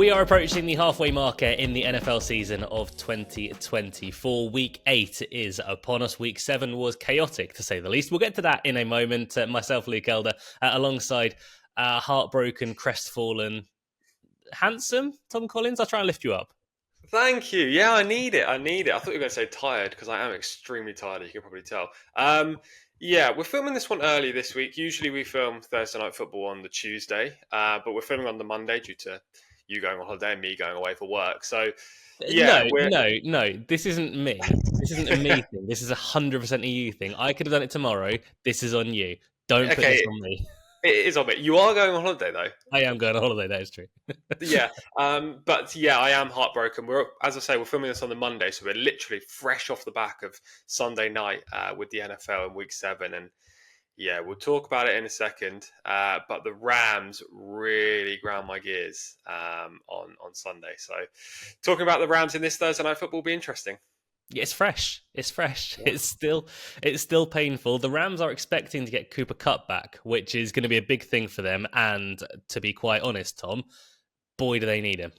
We are approaching the halfway marker in the NFL season of 2024. Week 8 is upon us. Week 7 was chaotic, to say the least. We'll get to that in a moment. Myself, Luke Elder, alongside heartbroken, crestfallen, handsome Tom Collins. I'll try and lift you up. Thank you. Yeah, I need it. I thought you were going to say tired because I am extremely tired, you can probably tell. Yeah, we're filming this one early this week. Usually we film Thursday Night Football on the Tuesday, but we're filming on the Monday due to you going on holiday and me going away for work. So, yeah, No. This isn't me. This isn't a me thing. This is 100% a you thing. I could have done it tomorrow. This is on you. Don't put this okay. on me. It is on me. You are going on holiday though. I am going on holiday. That is true. Yeah, but yeah, I am heartbroken. As I say, we're filming this on the Monday, so we're literally fresh off the back of Sunday night with the NFL in Week 7, and yeah, we'll talk about it in a second. But the Rams really ground my gears on Sunday. So talking about the Rams in this Thursday Night Football will be interesting. Yeah, it's fresh. It's fresh. Yeah. It's still painful. The Rams are expecting to get Cooper Kupp back, which is going to be a big thing for them. And to be quite honest, Tom, boy, do they need him.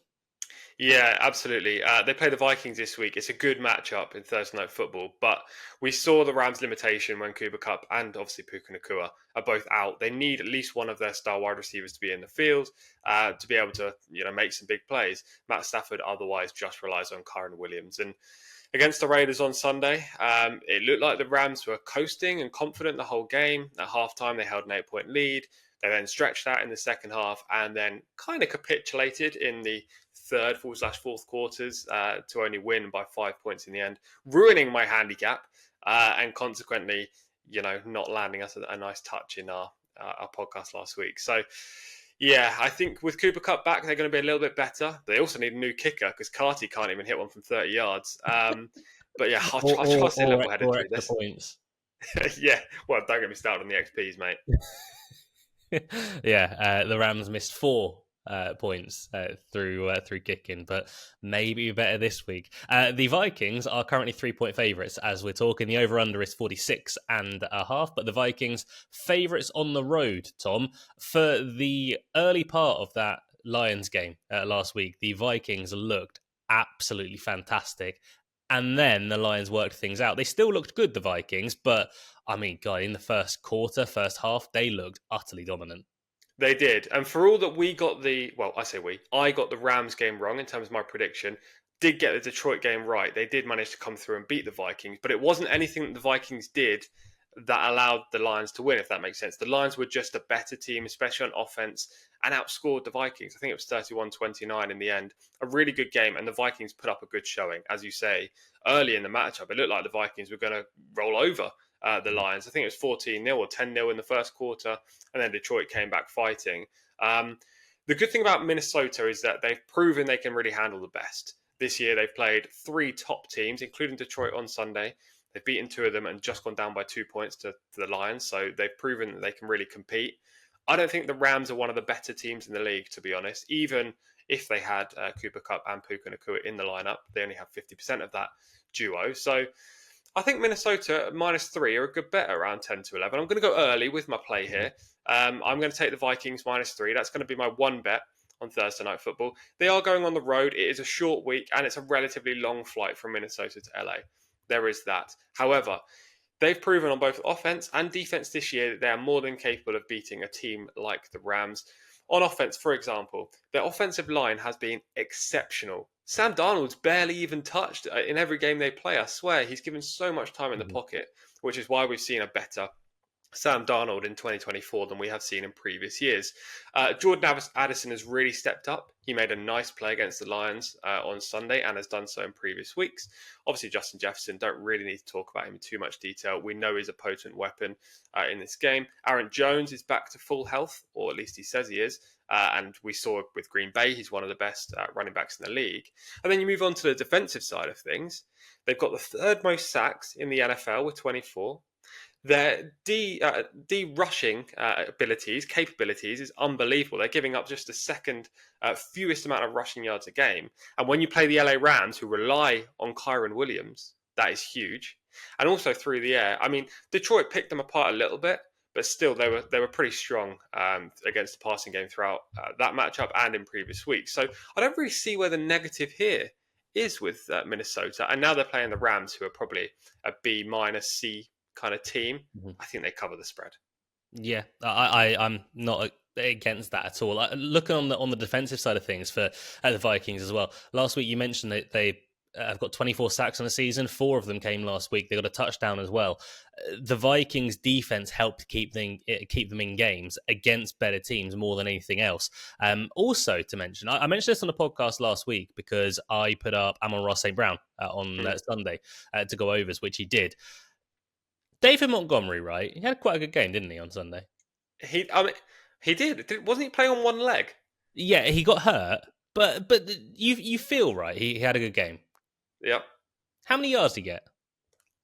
Yeah, absolutely. They play the Vikings this week. It's a good matchup in Thursday Night Football, but we saw the Rams' limitation when Cooper Kupp and obviously Puka Nacua are both out. They need at least one of their star wide receivers to be in the field to be able to, make some big plays. Matt Stafford otherwise just relies on Kyren Williams. And against the Raiders on Sunday, it looked like the Rams were coasting and confident the whole game. At halftime, they held an 8-point lead. They then stretched out in the second half and then kind of capitulated in the third/fourth quarters to only win by 5 points in the end, ruining my handicap and consequently, not landing us a nice touch in our podcast last week. So, yeah, I think with Cooper Kupp back, they're going to be a little bit better. They also need a new kicker because Carty can't even hit one from 30 yards. But yeah, I'll try to stay level-headed through this. Points. Yeah, well, don't get me started on the XPs, mate. Yeah, the Rams missed 4 points through kicking, but maybe better this week. The Vikings are currently 3-point favourites as we're talking. The over-under is 46.5, but the Vikings favourites on the road, Tom. For the early part of that Lions game last week, the Vikings looked absolutely fantastic. And then the Lions worked things out. They still looked good, the Vikings, but I mean, God, in the first half, they looked utterly dominant. They did. And for all that I got the Rams game wrong in terms of my prediction, did get the Detroit game right. They did manage to come through and beat the Vikings, but it wasn't anything that the Vikings did that allowed the Lions to win, if that makes sense. The Lions were just a better team, especially on offense, and outscored the Vikings. I think it was 31-29 in the end. A really good game, and the Vikings put up a good showing. As you say, early in the matchup, it looked like the Vikings were going to roll over the Lions. I think it was 14-0 or 10-0 in the first quarter, and then Detroit came back fighting. The good thing about Minnesota is that they've proven they can really handle the best. This year, they've played 3 top teams, including Detroit on Sunday. They've beaten 2 of them and just gone down by 2 points to the Lions. So they've proven that they can really compete. I don't think the Rams are one of the better teams in the league, to be honest. Even if they had Cooper Kupp and Puka Nacua in the lineup, they only have 50% of that duo. So I think Minnesota -3 are a good bet around 10-11. I'm going to go early with my play here. I'm going to take the Vikings -3. That's going to be my one bet on Thursday Night Football. They are going on the road. It is a short week and it's a relatively long flight from Minnesota to LA. There is that. However, they've proven on both offense and defense this year that they are more than capable of beating a team like the Rams. On offense, for example, their offensive line has been exceptional. Sam Darnold's barely even touched in every game they play. I swear, he's given so much time in the pocket, which is why we've seen a better Sam Darnold in 2024 than we have seen in previous years. Jordan Addison has really stepped up. He made a nice play against the Lions on Sunday and has done so in previous weeks. Obviously, Justin Jefferson, don't really need to talk about him in too much detail. We know he's a potent weapon in this game. Aaron Jones is back to full health, or at least he says he is. And we saw with Green Bay, he's one of the best running backs in the league. And then you move on to the defensive side of things. They've got the 3rd most sacks in the NFL with 24. Their D rushing capabilities is unbelievable. They're giving up just the second fewest amount of rushing yards a game. And when you play the LA Rams, who rely on Kyren Williams, that is huge. And also through the air. I mean, Detroit picked them apart a little bit, but still they were pretty strong against the passing game throughout that matchup and in previous weeks. So I don't really see where the negative here is with Minnesota, and now they're playing the Rams, who are probably a B minus C kind of team. Mhm. I think they cover the spread. Yeah, I'm not against that at all. Looking on the defensive side of things for the Vikings as well. Last week you mentioned that they have got 24 sacks on the season. 4 of them came last week. They got a touchdown as well. The Vikings defense helped keep them in games against better teams more than anything else. Also to mention, I mentioned this on the podcast last week because I put up Amon-Ra St. Brown on Sunday to go overs, which he did. David Montgomery, right? He had quite a good game, didn't he, on Sunday? I mean, he did. Wasn't he playing on one leg? Yeah, he got hurt, but you feel right. He had a good game. Yep. How many yards did he get?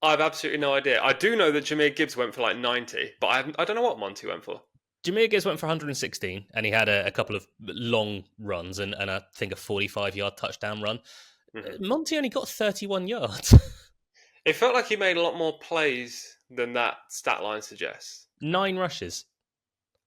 I have absolutely no idea. I do know that Jahmyr Gibbs went for like 90, but I don't know what Monty went for. Jahmyr Gibbs went for 116, and he had a couple of long runs and I think a 45-yard touchdown run. Monty only got 31 yards. It felt like he made a lot more plays than that stat line suggests. 9 rushes.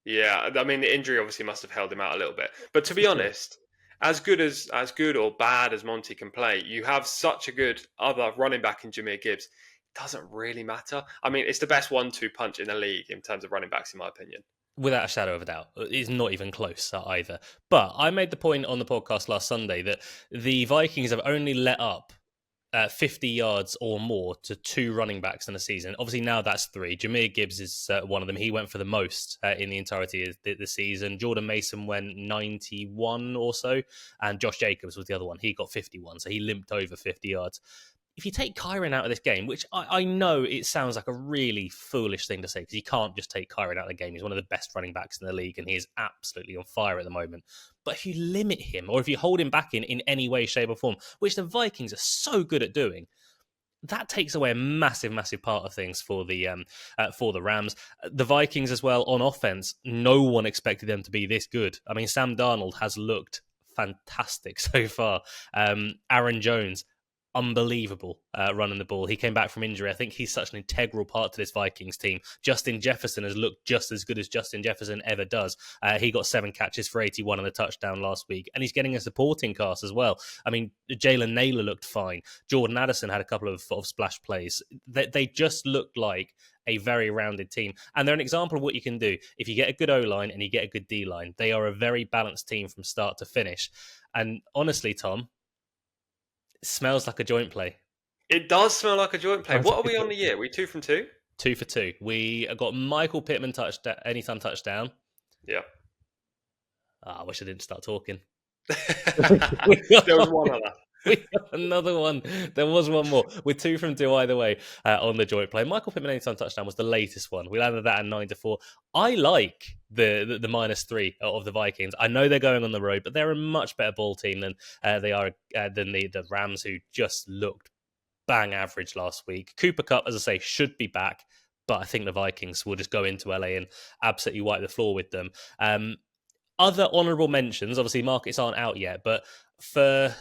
Yeah, I mean the injury obviously must have held him out a little bit. But to For be sure. honest, as good or bad as Monty can play, you have such a good other running back in Jahmyr Gibbs. It doesn't really matter. I mean, it's the best 1-2 punch in the league in terms of running backs, in my opinion. Without a shadow of a doubt. It's not even close either. But I made the point on the podcast last Sunday that the Vikings have only let up 50 yards or more to 2 running backs in a season. Obviously, now that's 3. Jahmyr Gibbs is one of them. He went for the most in the entirety of the season. Jordan Mason went 91 or so, and Josh Jacobs was the other one. He got 51, so he limped over 50 yards. If you take Kyron out of this game, which I know it sounds like a really foolish thing to say because you can't just take Kyron out of the game. He's one of the best running backs in the league and he is absolutely on fire at the moment. But if you limit him or if you hold him back in any way, shape or form, which the Vikings are so good at doing, that takes away a massive, massive part of things for the Rams. The Vikings as well on offense, no one expected them to be this good. I mean, Sam Darnold has looked fantastic so far. Aaron Jones, unbelievable running the ball. He came back from injury. I think he's such an integral part to this Vikings team. Justin Jefferson has looked just as good as Justin Jefferson ever does. He got 7 catches for 81 and a touchdown last week, and he's getting a supporting cast as well. I mean, Jalen Naylor looked fine. Jordan Addison had a couple of splash plays. They just looked like a very rounded team. And they're an example of what you can do. If you get a good O-line and you get a good D-line, they are a very balanced team from start to finish. And honestly, Tom, smells like a joint play. It does smell like a joint play. What are we on the year? Are we 2 from 2? 2 for 2. We got Michael Pittman anytime touchdown. Yeah. I wish I didn't start talking. There was one other. We got another one. There was one more. We're 2 from 2 either way on the joint play. Michael Pittman anytime touchdown was the latest one. We landed that at 9-4. I like the -3 of the Vikings. I know they're going on the road, but they're a much better ball team than they are than the Rams, who just looked bang average last week. Cooper Kupp, as I say, should be back, but I think the Vikings will just go into LA and absolutely wipe the floor with them. Other honourable mentions, obviously markets aren't out yet, but for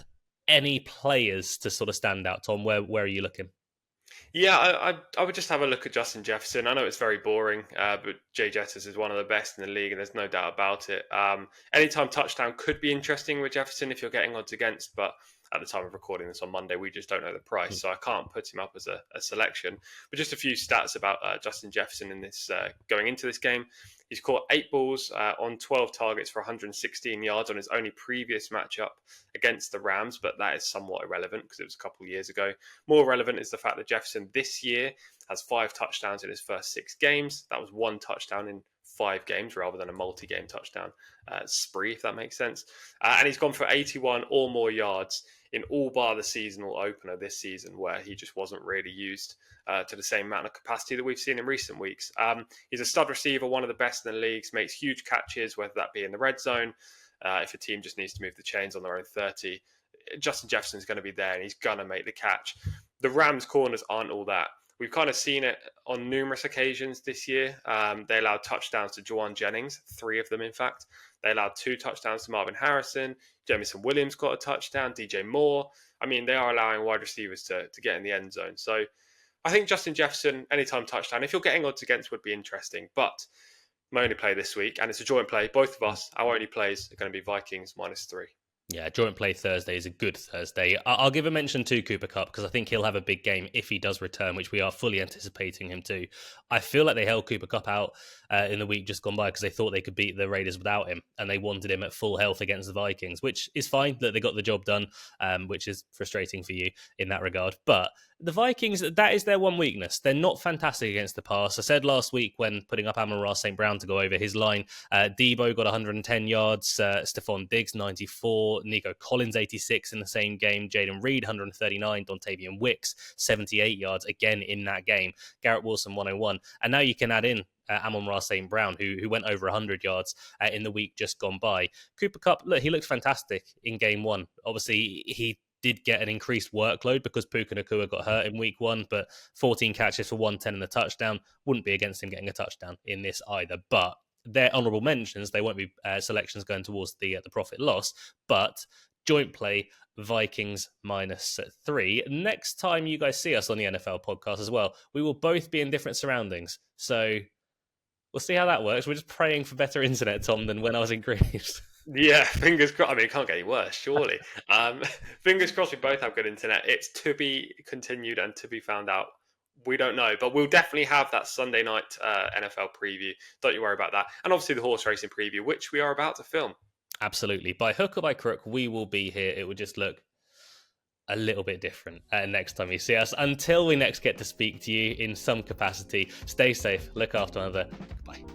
any players to sort of stand out, Tom, where are you looking? Yeah, I would just have a look at Justin Jefferson. I know it's very boring, but Jay Jettis is one of the best in the league, and there's no doubt about it. Anytime touchdown could be interesting with Jefferson if you're getting odds against, but at the time of recording this on Monday, we just don't know the price, so I can't put him up as a selection. But just a few stats about Justin Jefferson in this going into this game. He's caught 8 balls on 12 targets for 116 yards on his only previous matchup against the Rams, but that is somewhat irrelevant because it was a couple of years ago. More relevant is the fact that Jefferson this year has 5 touchdowns in his first 6 games. That was 1 touchdown in 5 games rather than a multi-game touchdown spree, if that makes sense. And he's gone for 81 or more yards in all bar the seasonal opener this season, where he just wasn't really used to the same amount of capacity that we've seen in recent weeks. He's a stud receiver, one of the best in the leagues, makes huge catches, whether that be in the red zone, if a team just needs to move the chains on their own 30. Justin Jefferson's going to be there and he's going to make the catch. The Rams corners aren't all that. We've kind of seen it on numerous occasions this year. They allowed touchdowns to Juwan Jennings, 3 of them, in fact. They allowed 2 touchdowns to Marvin Harrison. Jamison Williams got a touchdown. DJ Moore. I mean, they are allowing wide receivers to get in the end zone. So I think Justin Jefferson, anytime touchdown, if you're getting odds against, would be interesting. But my only play this week, and it's a joint play, both of us, our only plays are going to be Vikings -3. Yeah, joint play Thursday is a good Thursday. I'll give a mention to Cooper Cup because I think he'll have a big game if he does return, which we are fully anticipating him to. I feel like they held Cooper Cup out in the week just gone by because they thought they could beat the Raiders without him, and they wanted him at full health against the Vikings, which is fine that they got the job done, which is frustrating for you in that regard. But the Vikings, that is their one weakness. They're not fantastic against the pass. I said last week when putting up Amon-Ra St. Brown to go over his line, Debo got 110 yards, Stephon Diggs 94, Nico Collins 86 in the same game, Jaden Reed 139, Dontavian Wicks 78 yards again in that game, Garrett Wilson 101. And now you can add in Amon-Ra St. Brown, who went over 100 yards in the week just gone by. Cooper Kupp, look, he looked fantastic in game one. Obviously, he did get an increased workload because Puka Nacua got hurt in week one, but 14 catches for 110 and a touchdown wouldn't be against him getting a touchdown in this either. But they're honourable mentions. They won't be selections going towards the profit loss, but joint play Vikings -3. Next time you guys see us on the NFL podcast as well, we will both be in different surroundings. So we'll see how that works. We're just praying for better internet, Tom, than when I was in Greece. Yeah, fingers crossed. I mean, it can't get any worse, surely. Fingers crossed we both have good internet. It's to be continued and to be found out. We don't know, but we'll definitely have that Sunday night NFL preview. Don't you worry about that. And obviously the horse racing preview, which we are about to film. Absolutely. By hook or by crook, we will be here. It will just look a little bit different next time you see us. Until we next get to speak to you in some capacity, stay safe, look after one another. Goodbye.